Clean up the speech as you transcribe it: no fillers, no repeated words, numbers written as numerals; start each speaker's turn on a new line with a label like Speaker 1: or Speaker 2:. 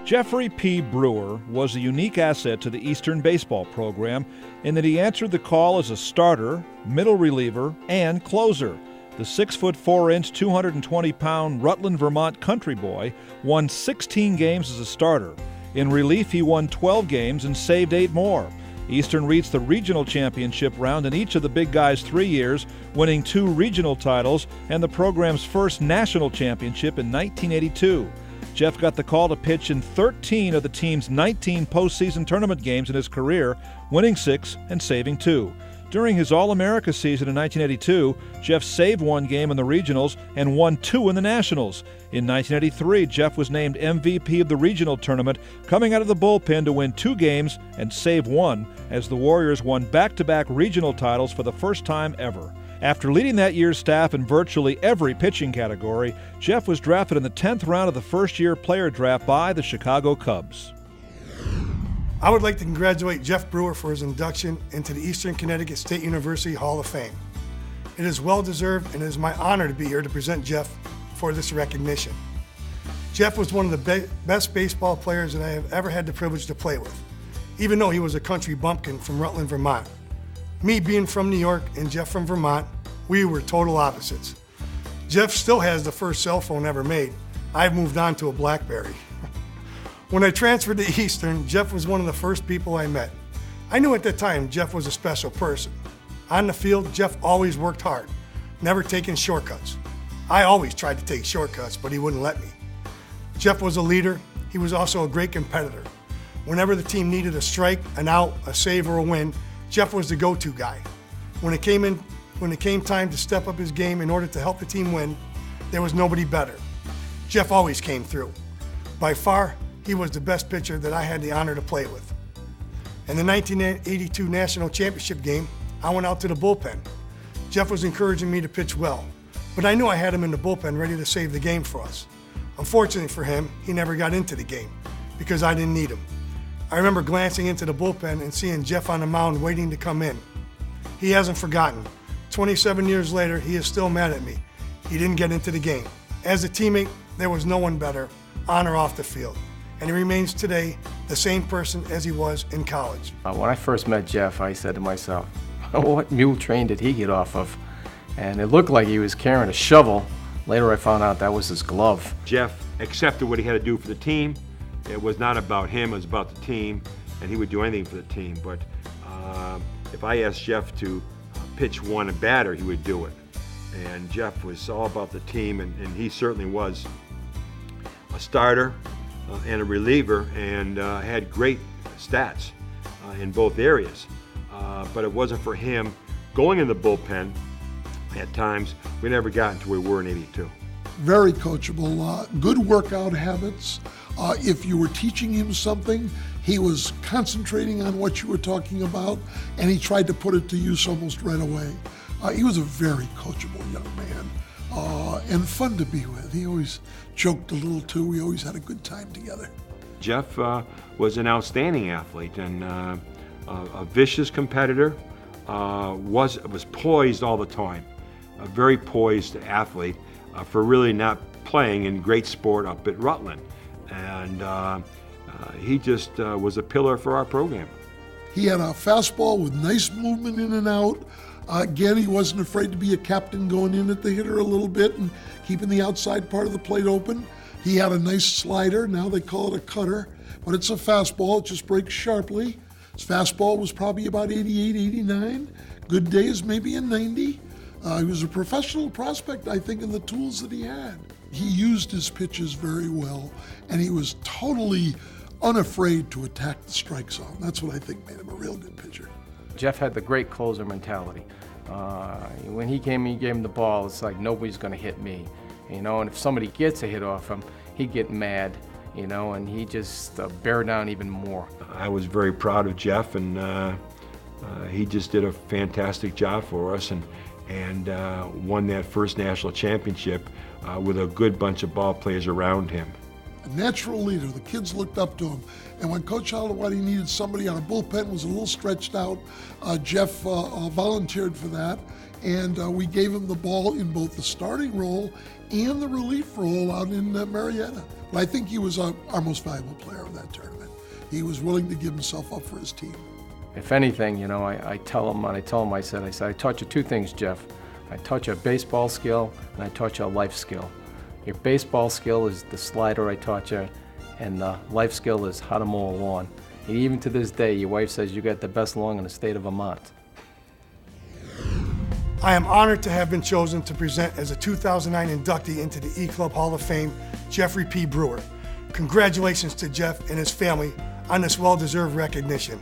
Speaker 1: Jeffrey P. Brewer was a unique asset to the Eastern baseball program in that he answered the call as a starter, middle reliever, and closer. The 6'4", 220-pound Rutland, Vermont country boy won 16 games as a starter. In relief, he won 12 games and saved 8 more. Eastern reached the regional championship round in each of the big guys' 3 years, winning 2 regional titles and the program's first national championship in 1982. Jeff got the call to pitch in 13 of the team's 19 postseason tournament games in his career, winning 6 and saving 2. During his All-America season in 1982, Jeff saved 1 game in the regionals and won 2 in the nationals. In 1983, Jeff was named MVP of the regional tournament, coming out of the bullpen to win 2 games and save 1, as the Warriors won back-to-back regional titles for the first time ever. After leading that year's staff in virtually every pitching category, Jeff was drafted in the 10th round of the first-year player draft by the Chicago Cubs.
Speaker 2: I would like to congratulate Jeff Brewer for his induction into the Eastern Connecticut State University Hall of Fame. It is well-deserved, and it is my honor to be here to present Jeff for this recognition. Jeff was one of the best baseball players that I have ever had the privilege to play with, even though he was a country bumpkin from Rutland, Vermont. Me being from New York and Jeff from Vermont, we were total opposites. Jeff still has the first cell phone ever made. I've moved on to a BlackBerry. When I transferred to Eastern, Jeff was one of the first people I met. I knew at the time Jeff was a special person. On the field, Jeff always worked hard, never taking shortcuts. I always tried to take shortcuts, but he wouldn't let me. Jeff was a leader. He was also a great competitor. Whenever the team needed a strike, an out, a save, or a win, Jeff was the go-to guy. When it came time to step up his game in order to help the team win, there was nobody better. Jeff always came through. By far, he was the best pitcher that I had the honor to play with. In the 1982 National Championship game, I went out to the bullpen. Jeff was encouraging me to pitch well, but I knew I had him in the bullpen ready to save the game for us. Unfortunately for him, he never got into the game because I didn't need him. I remember glancing into the bullpen and seeing Jeff on the mound waiting to come in. He hasn't forgotten. 27 years later, he is still mad at me. He didn't get into the game. As a teammate, there was no one better, on or off the field. And he remains today the same person as he was in college.
Speaker 3: When I first met Jeff, I said to myself, what mule train did he get off of? And it looked like he was carrying a shovel. Later I found out that was his glove.
Speaker 4: Jeff accepted what he had to do for the team. It was not about him, it was about the team, and he would do anything for the team. But if I asked Jeff to pitch one and batter, he would do it. And Jeff was all about the team, and he certainly was a starter and a reliever, and had great stats in both areas. But it wasn't for him going in the bullpen at times. We never got to where we were in '82.
Speaker 5: Very coachable, good workout habits. If you were teaching him something, he was concentrating on what you were talking about, and he tried to put it to use almost right away. He was a very coachable young man, and fun to be with. He always joked a little too. We always had a good time together.
Speaker 4: Jeff was an outstanding athlete and a vicious competitor, was poised all the time, a very poised athlete for really not playing in great sport up at Rutland. And he just was a pillar for our program.
Speaker 5: He had a fastball with nice movement in and out. Again, he wasn't afraid to be a captain, going in at the hitter a little bit and keeping the outside part of the plate open. He had a nice slider. Now they call it a cutter, but it's a fastball. It just breaks sharply. His fastball was probably about 88, 89. Good days, maybe a 90. He was a professional prospect, I think, in the tools that he had. He used his pitches very well, and he was totally unafraid to attack the strike zone. That's what I think made him a real good pitcher.
Speaker 3: Jeff had the great closer mentality. When he came, he gave him the ball. It's like nobody's going to hit me, and if somebody gets a hit off him, he'd get mad, and he just bear down even more.
Speaker 4: I was very proud of Jeff, and he just did a fantastic job for us, and won that first national championship with a good bunch of ball players around him.
Speaker 5: a natural leader. The kids looked up to him. And when Coach Aldawati needed somebody, our bullpen was a little stretched out, Jeff volunteered for that. And we gave him the ball in both the starting role and the relief role out in Marietta. But I think he was our most valuable player of that tournament. He was willing to give himself up for his team.
Speaker 3: If anything, I tell him, I said, I taught you two things, Jeff. I taught you a baseball skill, and I taught you a life skill. Your baseball skill is the slider I taught you, and the life skill is how to mow a lawn. And even to this day, your wife says you got the best lawn in the state of Vermont.
Speaker 2: I am honored to have been chosen to present as a 2009 inductee into the E-Club Hall of Fame, Jeffrey P. Brewer. Congratulations to Jeff and his family on this well-deserved recognition.